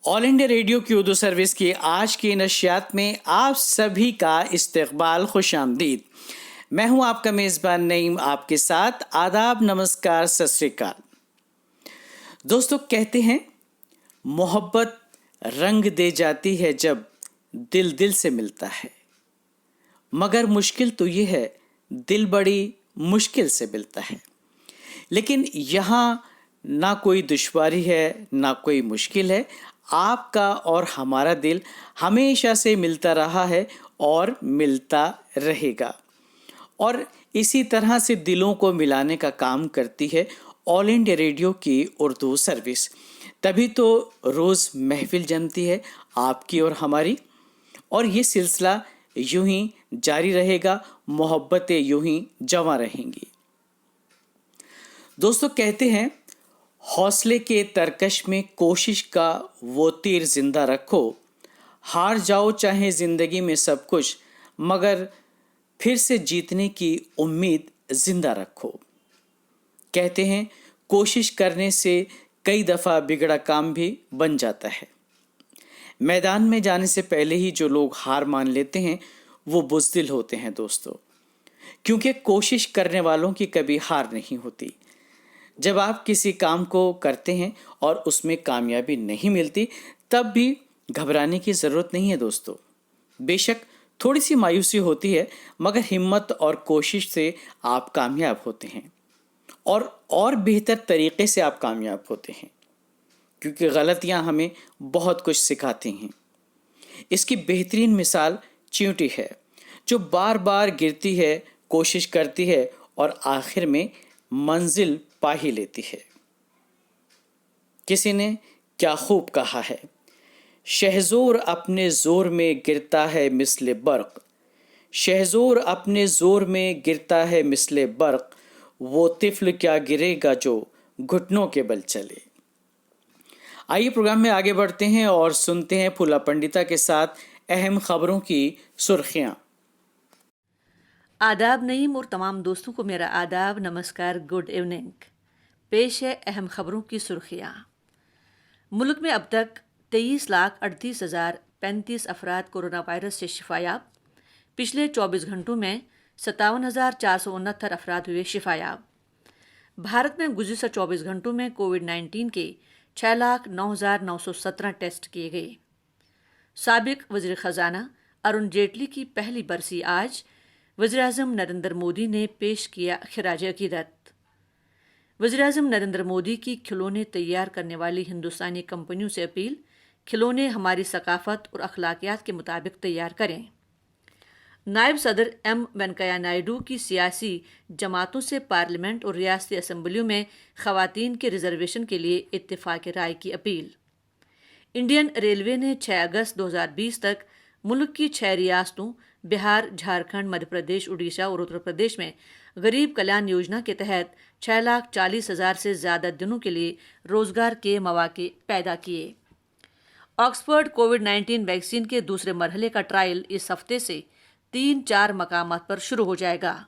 All India radio की Urdu service की आज की नशियात में आप सभी का इस्तकबाल, खुश आमदीद। मैं हूं आपका मेज़बान नईम, आपके साथ आदाब, नमस्कार, सत श्री अकाल। दोस्तों, कहते हैं मोहब्बत रंग दे जाती है जब दिल दिल से मिलता है, मगर मुश्किल तो ये है दिल बड़ी मुश्किल से मिलता है। लेकिन यहाँ ना कोई दुश्वारी है ना कोई मुश्किल है। आपका और हमारा दिल हमेशा से मिलता रहा है और मिलता रहेगा, और इसी तरह से दिलों को मिलाने का काम करती है ऑल इंडिया रेडियो की उर्दू सर्विस। तभी तो रोज़ महफिल जमती है आपकी और हमारी, और ये सिलसिला यूं ही जारी रहेगा, मोहब्बतें यूं ही जमा रहेंगी। दोस्तों, कहते हैं हौसले के तरकश में कोशिश का वो तीर जिंदा रखो, हार जाओ चाहे जिंदगी में सब कुछ, मगर फिर से जीतने की उम्मीद जिंदा रखो। कहते हैं कोशिश करने से कई दफ़ा बिगड़ा काम भी बन जाता है। मैदान में जाने से पहले ही जो लोग हार मान लेते हैं वो बुज़दिल होते हैं दोस्तों, क्योंकि कोशिश करने वालों की कभी हार नहीं होती। जब आप किसी काम को करते हैं और उसमें कामयाबी नहीं मिलती, तब भी घबराने की ज़रूरत नहीं है दोस्तों। बेशक थोड़ी सी मायूसी होती है, मगर हिम्मत और कोशिश से आप कामयाब होते हैं, और बेहतर तरीके से आप कामयाब होते हैं, क्योंकि गलतियां हमें बहुत कुछ सिखाती हैं। इसकी बेहतरीन मिसाल चींटी है, जो बार बार गिरती है, कोशिश करती है और आखिर में मंजिल पा ही लेती है। किसी ने क्या खूब कहा है, शहजोर अपने जोर में गिरता है मिसले बर्क, शहजोर अपने जोर में गिरता है मिसले बर्क, वो तिफल क्या गिरेगा जो घुटनों के बल चले। आइए प्रोग्राम में आगे बढ़ते हैं और सुनते हैं फूला पंडिता के साथ अहम खबरों की सुर्खियां। आदाब नईम और तमाम दोस्तों को मेरा आदाब, नमस्कार, गुड इवनिंग। पेश है अहम खबरों की सुर्खियां। मुल्क में अब तक 23,38,035 अफराद कोरोना वायरस से शिफायाब। पिछले 24 घंटों में 57,469 अफराद हुए शिफायाब। भारत में गुज़िश्ता 24 घंटों में कोविड-19 के 6,09,917 टेस्ट किए गए। साबिक वज़ीर ख़जाना अरुण जेटली की पहली बरसी आज। वज़ीर-ए-आज़म नरेंद्र मोदी ने पेश किया खिराज अक़ीदत। वज़ीर-ए-आज़म नरेंद्र मोदी की खिलौने तैयार करने वाली हिंदुस्तानी कंपनियों से अपील, खिलौने हमारी सकाफत और अखलाकियात के मुताबिक तैयार करें। नायब सदर एम वेंकैया नायडू की सियासी जमातों से पार्लियामेंट और रियासती असम्बलियों में ख़वातीन के रिजर्वेशन के लिए इत्तेफाक राय की अपील। इंडियन रेलवे ने 6 अगस्त 2020 तक मुल्क की 6 रियासतों बिहार, झारखंड, मध्य प्रदेश, उड़ीसा और उत्तर प्रदेश में गरीब कल्याण योजना के तहत 6,40,000 से ज़्यादा दिनों के लिए रोजगार के मौके पैदा किए। ऑक्सफोर्ड कोविड-19 वैक्सीन के दूसरे मरहले का ट्रायल इस हफ्ते से 3-4 मकामात पर शुरू हो जाएगा।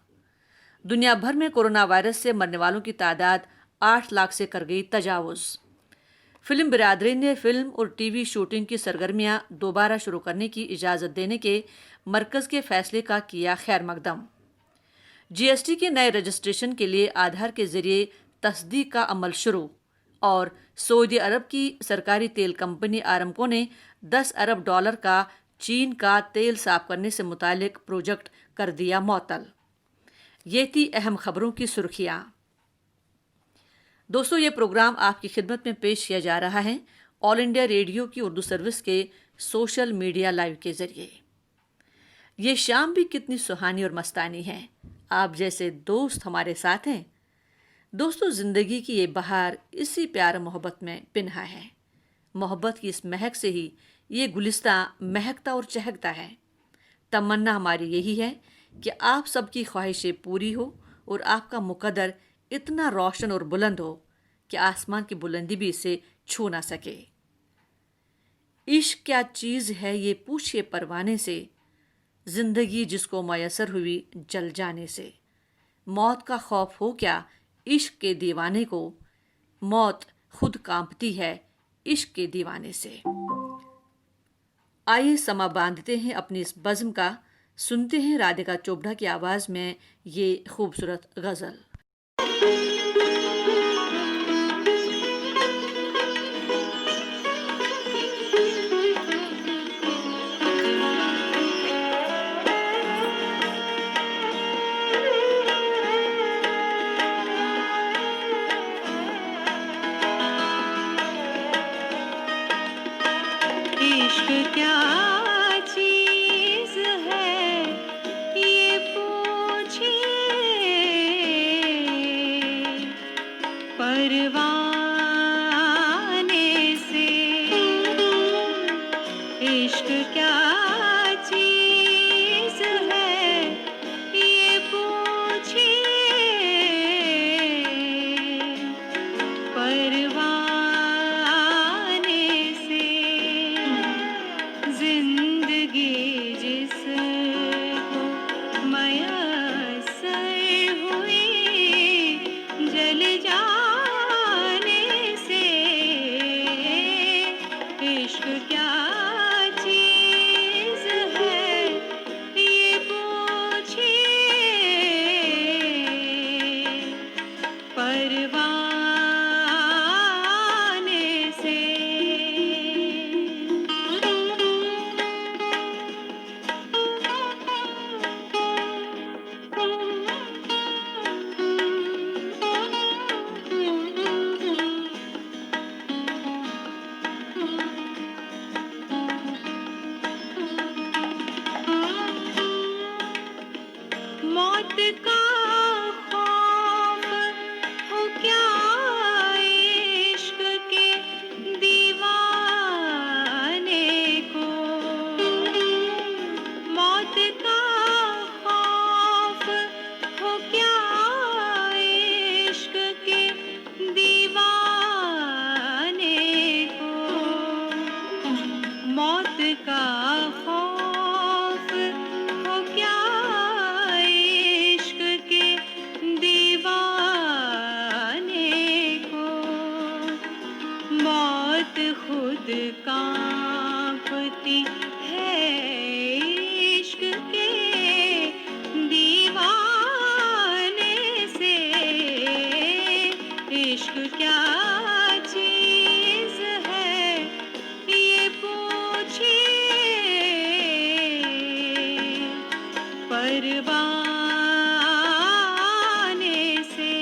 दुनिया भर में कोरोना वायरस से मरने वालों की तादाद 8 लाख से कर गई तजावुज़। फिल्म बिरादरी ने फिल्म और टीवी शूटिंग की सरगर्मियां दोबारा शुरू करने की इजाज़त देने के मरकज़ के फैसले का किया खैर मकदम। जीएसटी के नए रजिस्ट्रेशन के लिए आधार के जरिए तस्दीक का अमल शुरू, और सऊदी अरब की सरकारी तेल कंपनी आरामको ने $10 अरब का चीन का तेल साफ करने से मुतालिक प्रोजेक्ट कर दिया मुअत्तल। ये थी अहम खबरों की सुर्खियां। दोस्तों, ये प्रोग्राम आपकी खिदमत में पेश किया जा रहा है ऑल इंडिया रेडियो की उर्दू सर्विस के सोशल मीडिया लाइव के जरिए। ये शाम भी कितनी सुहानी और मस्तानी है, आप जैसे दोस्त हमारे साथ हैं। दोस्तों, ज़िंदगी की ये बहार इसी प्यार मोहब्बत में पिन्हा है। मोहब्बत की इस महक से ही ये गुलिस्ता महकता और चहकता है। तमन्ना हमारी यही है कि आप सबकी ख्वाहिशें पूरी हो और आपका मुकद्दर इतना रोशन और बुलंद हो कि आसमान की बुलंदी भी इसे छू ना सके। इश्क क्या चीज़ है ये पूछिए परवाने से, जिंदगी जिसको मयसर हुई जल जाने से। मौत का खौफ हो क्या इश्क के दीवाने को, मौत खुद कांपती है इश्क के दीवाने से। आइए समा बांधते हैं अपनी इस बज़्म का, सुनते हैं राधिका चोपड़ा की आवाज़ में ये खूबसूरत गज़ल। इश्क क्या चीज़ है ये पूछिए, परवाने से। इश्क क्या चीज़ है ये पूछिए, परवाने से। जिंदगी जिसको मयस्सर हुई जल जाने से। इश्क क्या चीज़ है ये पूछिए, परवाने से। मौत का खौफ हो क्या इश्क के दीवाने को। मौत का खौफ हो क्या इश्क के दीवाने को। मौत का खौफ हो क्या इश्क के दीवाने को। मौत खुद कांपती है इश्क के दीवाने से। इश्क क्या चीज़ है ये पूछिए, परवाने से।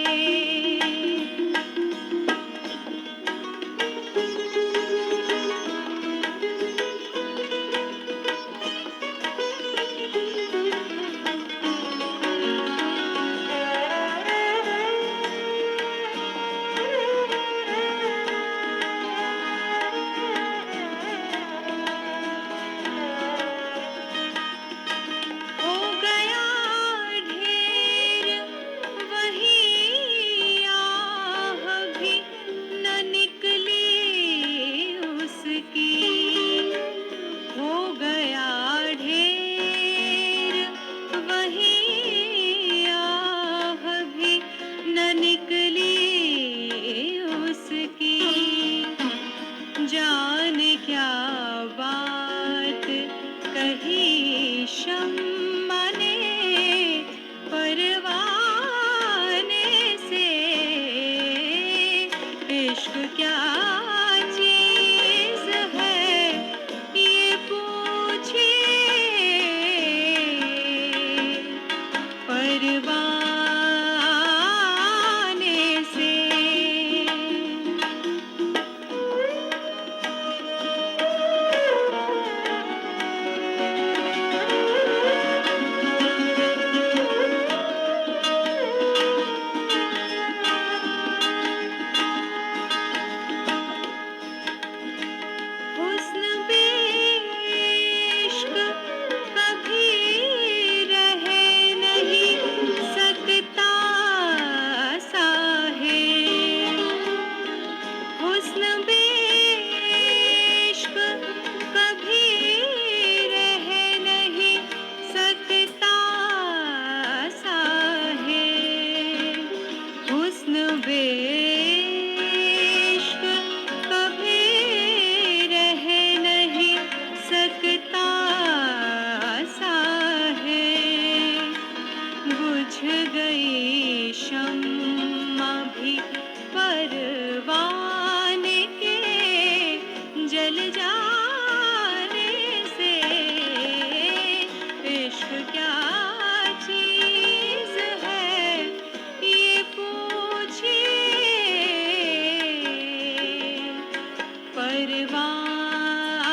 परवाने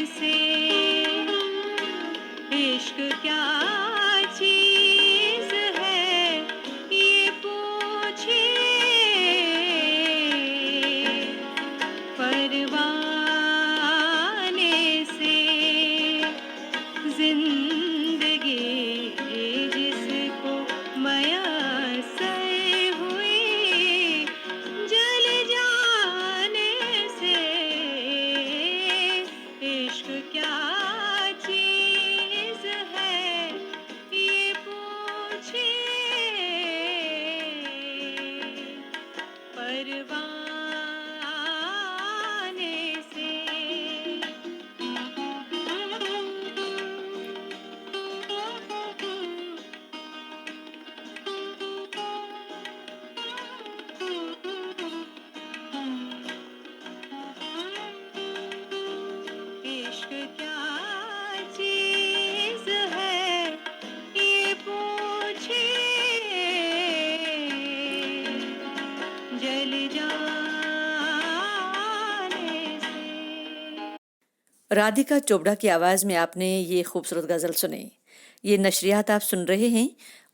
से। इश्क क्या चीज है ये पूछिए परवाने से। जिंदगी जिसको मयस्सर हुई जल जाने से। इश्क क्या चीज है ये पूछिए परवाने से। इश्क क्या चीज है ये पूछिए जल जाने से। राधिका चोपड़ा की आवाज़ में आपने ये खूबसूरत गज़ल सुनी। ये नशरियात आप सुन रहे हैं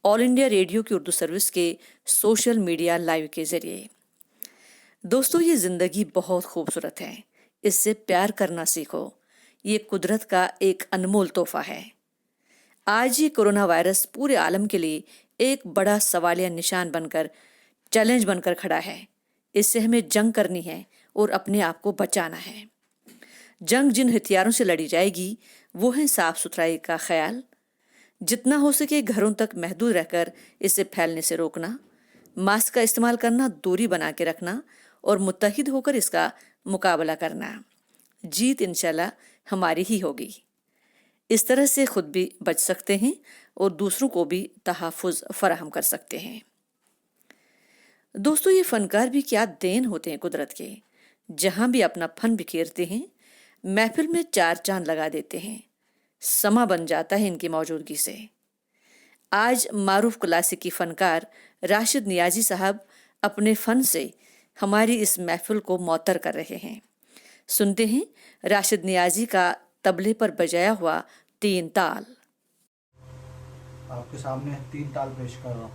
ऑल इंडिया रेडियो की उर्दू सर्विस के सोशल मीडिया लाइव के ज़रिए। दोस्तों, ये ज़िंदगी बहुत खूबसूरत है, इससे प्यार करना सीखो। ये कुदरत का एक अनमोल तोहफा है। आज ये कोरोना वायरस पूरे आलम के लिए एक बड़ा सवालिया निशान बनकर, चैलेंज बनकर खड़ा है। इससे हमें जंग करनी है और अपने आप को बचाना है। जंग जिन हथियारों से लड़ी जाएगी वो है साफ सुथराई का ख्याल, जितना हो सके घरों तक महदूद रहकर इसे फैलने से रोकना, मास्क का इस्तेमाल करना, दूरी बना के रखना और मुत्तहिद होकर इसका मुकाबला करना। जीत इंशाल्लाह हमारी ही होगी। इस तरह से खुद भी बच सकते हैं और दूसरों को भी तहफ़्फ़ुज़ फराहम कर सकते हैं। दोस्तों, ये फनकार भी क्या देन होते हैं कुदरत के। जहाँ भी अपना फन बिखेरते हैं, महफिल में चार चांद लगा देते हैं। समा बन जाता है इनकी मौजूदगी से। आज मारूफ क्लासिकी फनकार राशिद नियाजी साहब अपने फन से हमारी इस महफिल को मौतर कर रहे हैं। सुनते हैं राशिद नियाजी का तबले पर बजाया हुआ तीन ताल। आपके सामने तीन ताल पेश कर रहा हूँ।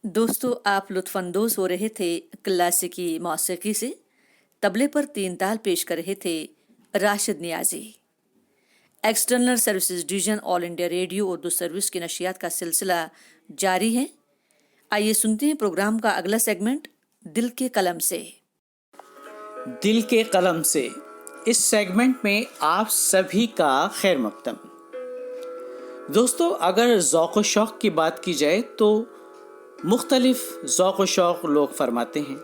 दोस्तों, आप लुत्फानंदोज हो रहे थे क्लासिकी मौसीकी से। तबले पर 3 ताल पेश कर रहे थे Rashid Niazi. External services division all India radio Urdu service की नशियात का सिलसिला जारी है। आइए सुनते हैं प्रोग्राम का अगला सेगमेंट, दिल के कलम से। दिल के कलम से इस सेगमेंट में आप सभी का खैर मकदम। दोस्तों, अगर ज़ौक़ व शौक़ की बात की जाए तो मुख्तलिफ ज़ौक़ व शौक़ लोग फरमाते हैं।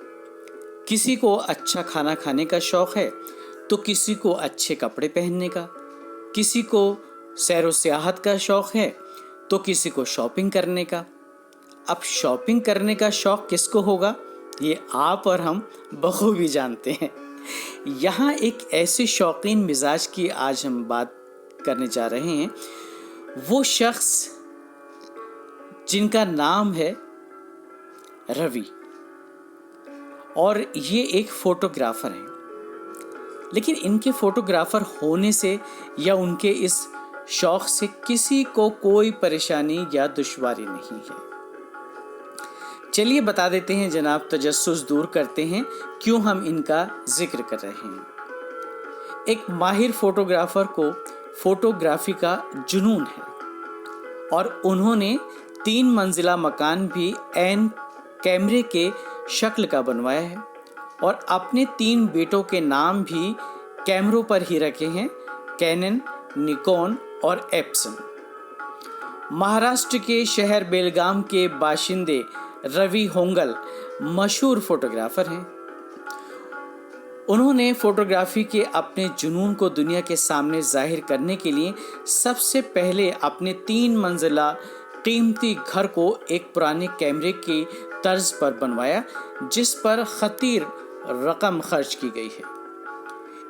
किसी को अच्छा खाना खाने का शौक़ है तो किसी को अच्छे कपड़े पहनने का, किसी को सैर व सियाहत का शौक़ है तो किसी को शॉपिंग करने का। अब शॉपिंग करने का शौक़ किसको होगा, ये आप और हम बखूबी जानते हैं। यहाँ एक ऐसे शौकीन मिजाज की आज हम बात करने जा रहे हैं, वो शख्स जिनका नाम है रवि, और ये एक फोटोग्राफर हैं। लेकिन इनके फोटोग्राफर होने से या उनके इस शौक़ से किसी को कोई परेशानी या दुश्वारी नहीं है। चलिए बता देते हैं जनाब, तजस्सुस दूर करते हैं क्यों हम इनका जिक्र कर रहे हैं। एक माहिर फोटोग्राफर को फोटोग्राफी का जुनून है और उन्होंने 3 मंजिला मकान भी ऐन कैमरे के शक्ल का बनवाया है और अपने 3 बेटों के नाम भी कैमरों पर ही रखे हैं, कैनन, निकॉन और एप्सन। महाराष्ट्र के शहर बेलगाम के बाशिंदे रवि होंगल मशहूर फोटोग्राफर हैं। उन्होंने फोटोग्राफी के अपने जुनून को दुनिया के सामने जाहिर करने के लिए सबसे पहले अपने 3 मंजिला कीमती घर को एक पुराने कैमरे की तर्ज पर बनवाया, जिस पर खतीर रकम खर्च की गई है।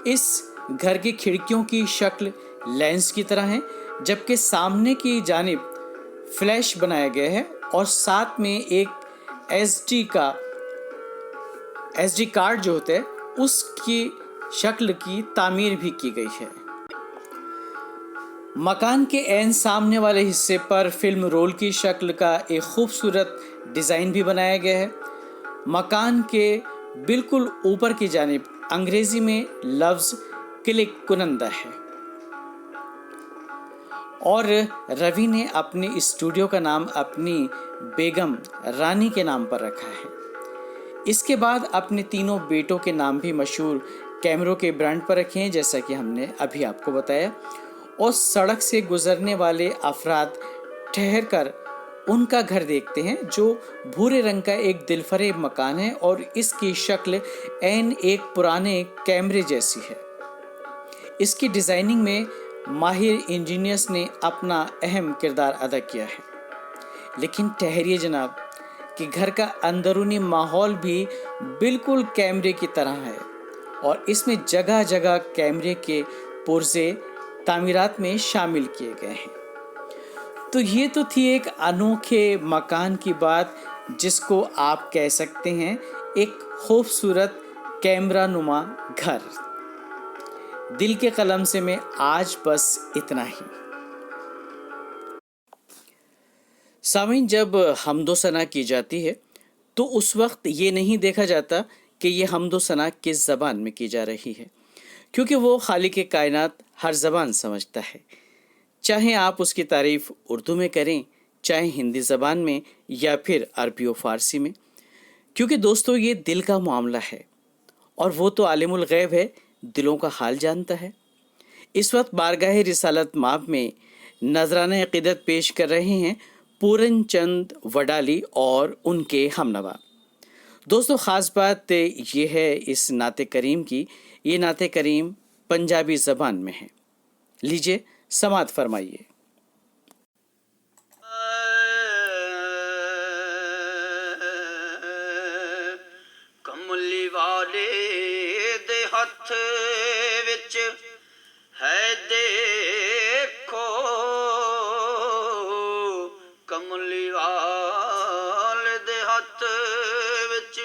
इस घर की खिड़कियों की शक्ल लेंस की तरह है, जबकि सामने की जानिब फ्लैश बनाया गया है और साथ में एक एसडी कार्ड जो होता है उसकी शक्ल की तामीर भी की गई है। मकान के ऐन सामने वाले हिस्से पर फिल्म रोल की शक्ल का एक खूबसूरत डिज़ाइन भी बनाया गया है। मकान के बिल्कुल ऊपर की जानिब अंग्रेजी में लफ्ज़ क्लिक कुनंदा है और रवि ने अपने स्टूडियो का नाम अपनी बेगम रानी के नाम पर रखा है। इसके बाद अपने 3 बेटों के नाम भी मशहूर कैमरों के ब्रांड पर रखे हैं, जैसा कि हमने अभी आपको बताया। और सड़क से गुजरने वाले अफराद ठहर कर उनका घर देखते हैं, जो भूरे रंग का एक दिलफरेब मकान है और इसकी शक्ल ऐन एक पुराने कैमरे जैसी है। इसकी डिज़ाइनिंग में माहिर इंजीनियर्स ने अपना अहम किरदार अदा किया है। लेकिन ठहरिए जनाब, कि घर का अंदरूनी माहौल भी बिल्कुल कैमरे की तरह है और इसमें जगह जगह कैमरे के पुर्जे तामीरात में शामिल किए गए हैं। तो ये तो थी एक अनोखे मकान की बात, जिसको आप कह सकते हैं एक खूबसूरत कैमरा नुमा घर। दिल के कलम से मैं आज बस इतना ही। सामीन, जब हम्दो सना की जाती है तो उस वक्त ये नहीं देखा जाता कि ये हम्दो सना किस ज़बान में की जा रही है, क्योंकि वो खालिक कायनात हर ज़बान समझता है। चाहे आप उसकी तारीफ़ उर्दू में करें, चाहे हिंदी ज़बान में या फिर अरबी व फ़ारसी में, क्योंकि दोस्तों ये दिल का मामला है और वो तो आलिमुल गैब है, दिलों का हाल जानता है। इस वक्त बारगाह रिसालत माब में नजराना अक़ीदत पेश कर रहे हैं पूरन चंद वडाली और उनके हमनवा। दोस्तों, ख़ास बात ये है इस नाते करीम की, ये नाते करीम पंजाबी ज़बान में है। लीजिए समात फरमाइए। कमली वाले दे हथ विच है देखो, कमली वाले दे हथ विच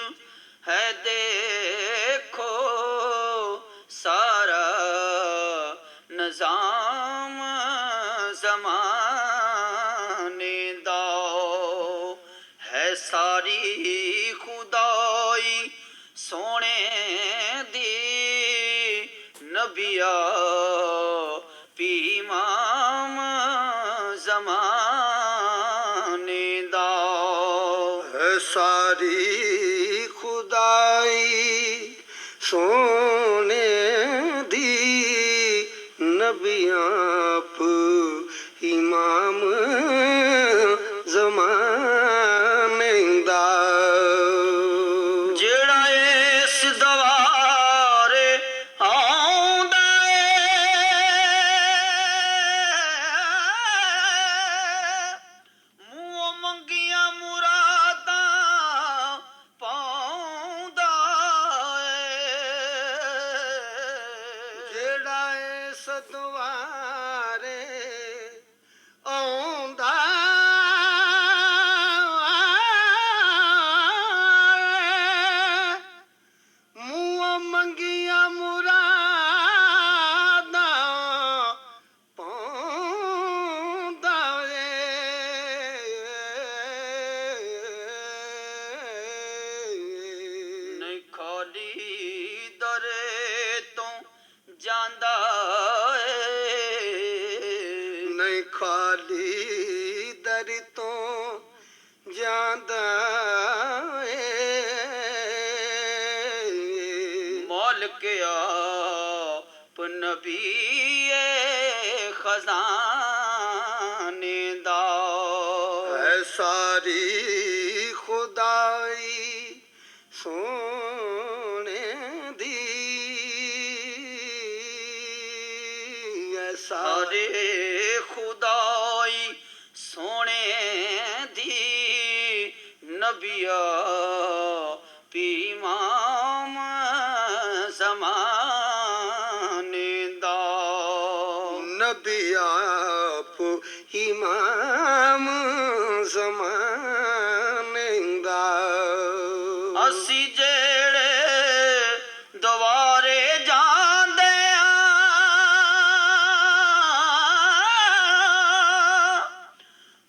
है देखो, सारा निजाम ज़माने दा है ਸਾਰੀ ਖੁਦਾਈ ਸੋਹਣੇ ਦੀ ਨਬੀਆ ਪੀਮਾਮ ਜ਼ਮਾਨੇ ਦਾ ਹੈ ਸਾਰੀ ਖੁਦਾਈ ਸੋਹਣੇ ਦੀ ਨਬੀਆਂ ਆਪ ਇਮਾਮ ਜ਼ਮਾਨੇ ਦਾ ਜਿਹੜਾ ਇਸ ਦਵਾਰੇ ਆਉਂਦਾ ਏ ਮੂੰਹੋਂ ਮੰਗੀਆਂ ਮੁਰਾਦਾਂ ਪਾਉਂਦਾ ਏ ਜਿਹੜਾ ਇਸ ਦੁਆਰੇ ਆਉਂਦਾ ਮੂੰਹੋਂ ਮੰਗੀਆਂ ਮੁਰਾਦਾਂ ਪਾਉਂਦਾ ਨਹੀਂ ਖਾਲੀ ਦਰੇ ਤੋਂ ਜਾਂਦਾ ਏ ਨਹੀਂ ਖਾਲੀ ਦਰ ਤੋਂ ਜਾਂਦਾ ਮਾਲਕ ਆਪ ਨਬੀਏ ਖਜ਼ਾਨੇ ਦਾ ਹੈ ਸਾਰੀ ਖੁਦਾਈ ਸੋਹਣੇ ਦੀ ਹੈ ਸਾਰੇ ਖੁਦਾਈ ਸੋਹਣੇ ਦੀ ਨਬੀਆ ਪੀਮਾਮ ਜ਼ਮਾਨੇ ਦਾ ਨਬੀ ਆਪ ਇਮਾਮ ਜ਼ਮਾਨੇ ਦਾ ਅਸੀਂ ਜਿਹੜੇ ਦੁਆਰੇ ਜਾਂਦੇ ਆ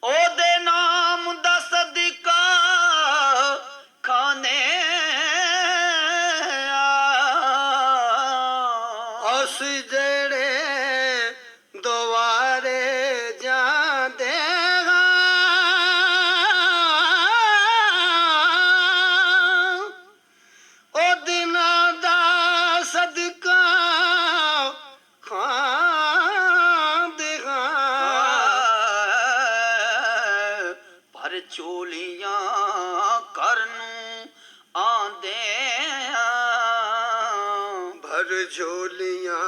ਉਹਦੇ ਨਾਮ ਦਾ ਸਦਕਾ ਖਾਨੇ ਆ ਅਸੀਂ ਜਿਹੜੇ ਦੁਆਰੇ ਜਾਂਦੇ ਹਾਂ ਉਹ ਦਿਨਾਂ ਦਾ ਸਦਕਾ ਖਾਂਦੇ ਹਾਂ ਪਰ ਚੋਲੀਆਂ ਕਰਨ ਨੂੰ ਆਂਦੇ ਆ ਭਰ ਝੋਲੀਆਂ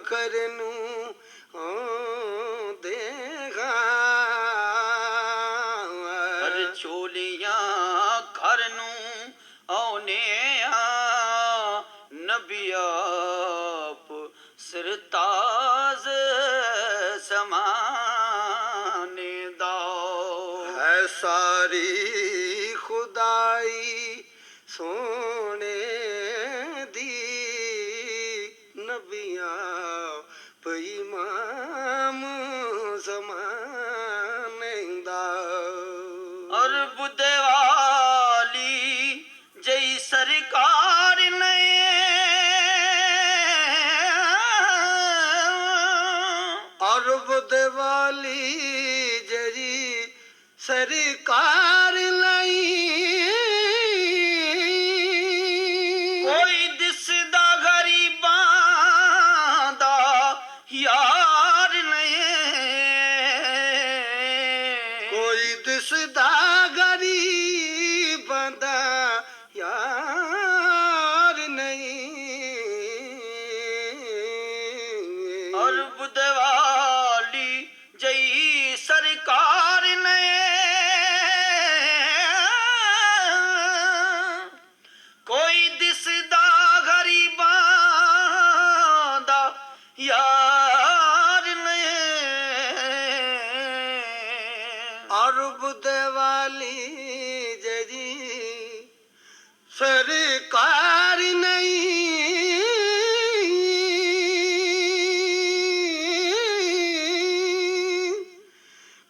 ਕਰਨ ਨੂੰ ਆਉਂਦੇ ਪਰ ਹਾਂ ਚੋਲੀਆਂ ਘਰ ਨੂੰ ਆਉਨੇ ਆ ਨਬੀ ਆਪ ਸਰਤਾਜ ਜ਼ਮਾਨੇ ਦਾ ਹੈ ਸਾਰੀ ਖੁਦਾਈ ਸੋਹਣੇ ਦੀ ਨਬੀਆਂ ਇਮਾਮ ਜ਼ਮਾਨੇ ਦਾ ਅਰਬ ਦੇ ਵਾਲੀ ਜਈ ਸਰਕਾਰ ਨੇ ਅਰਬ ਦੇ ਵਾਲੀ ਜਰੀ ਸਰਕਾਰ ਲਈ ਕੋਈ ਦਿਸਦਾ ਗਰੀਬਾਂ ਦਾ ਯਾਰ ਨਹੀਂ ਕੋਈ ਦਿਸਦਾ ਗਰੀਬਾਂ ਦਾ ਯਾਰ ਨਹੀਂ ਅਰਬ ਦੇ ਵਾਲੀ ਜਈ ਸਰਕਾਰ ਨੇ ਕੋਈ ਦਿਸਦਾ ਗਰੀਬਾਂ ਦਾ ਯਾਰ ਨਹੀਂ ਅਰਬ ਦੇ ਵਾਲੀ ਜਰੀ ਸਰਕਾਰ ਨਹੀਂ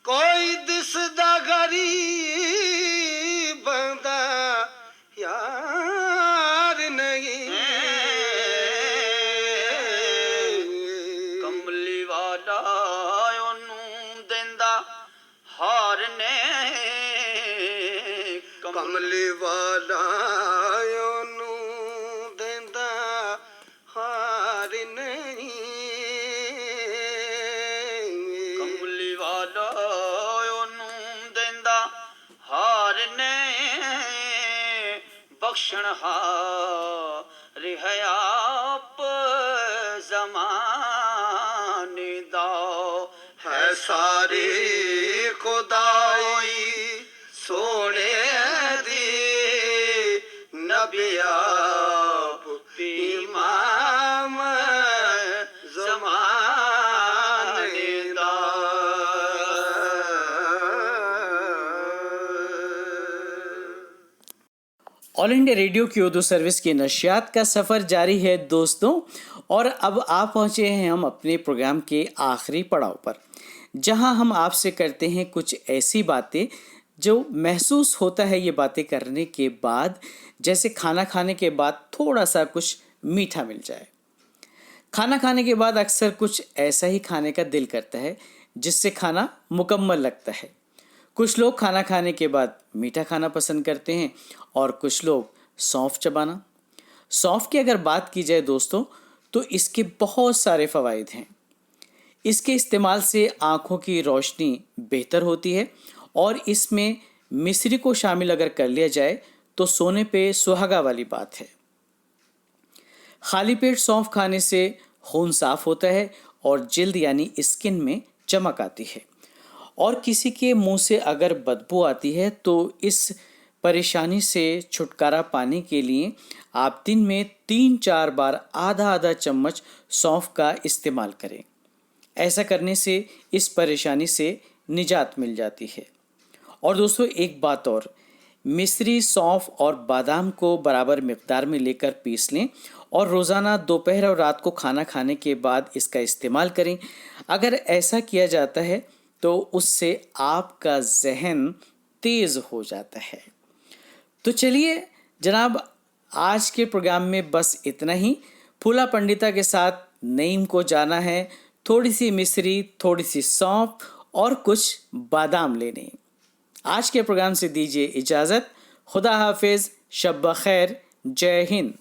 ਕੋਈ ਦਿਸਦਾ ਗਰੀਬ कमली वाला ओनू देंदा हार नहीं ਕਮਲੀ ਵਾਲਾ ਉਹਨੂੰ ਦਿੰਦਾ ਹਾਰ ਨੇ ਬਖਸ਼ਣ ਹਾਰ ਹੈ ਆਪ ਜ਼ਮਾਨੇ ਦਾ है सारी खुदाई सोने दी नबी आप इमाम ज़माने दा ऑल इंडिया रेडियो की उर्दू सर्विस की नशियात का सफ़र जारी है दोस्तों, और अब आप पहुँचे हैं हम अपने प्रोग्राम के आखिरी पड़ाव पर, जहां हम आपसे करते हैं कुछ ऐसी बातें जो महसूस होता है ये बातें करने के बाद जैसे खाना खाने के बाद थोड़ा सा कुछ मीठा मिल जाए। खाना खाने के बाद अक्सर कुछ ऐसा ही खाने का दिल करता है जिससे खाना मुकम्मल लगता है। कुछ लोग खाना खाने के बाद मीठा खाना पसंद करते हैं और कुछ लोग सौंफ चबाना। सौंफ की अगर बात की जाए दोस्तों तो इसके बहुत सारे फ़वाइद हैं। इसके इस्तेमाल से आँखों की रोशनी बेहतर होती है और इसमें मिश्री को शामिल अगर कर लिया जाए तो सोने पे सुहागा वाली बात है। खाली पेट सौंफ खाने से खून साफ होता है और जिल्द यानी स्किन में चमक आती है। और किसी के मुंह से अगर बदबू आती है तो इस परेशानी से छुटकारा पाने के लिए आप दिन में 3-4 बार आधा आधा चम्मच सौंफ का इस्तेमाल करें। ऐसा करने से इस परेशानी से निजात मिल जाती है। और दोस्तों एक बात और, मिश्री, सौंफ और बादाम को बराबर मिक़दार में लेकर पीस लें और रोज़ाना दोपहर और रात को खाना खाने के बाद इसका इस्तेमाल करें। अगर ऐसा किया जाता है तो उससे आपका जहन तेज़ हो जाता है। तो चलिए जनाब, आज के प्रोग्राम में बस इतना ही। फूला पंडिता के साथ नईम को जाना है, थोड़ी सी मिश्री, थोड़ी सी सौंफ और कुछ बादाम लेने। आज के प्रोग्राम से दीजिए इजाज़त। खुदा हाफिज़, शब बख़ैर, जय हिंद।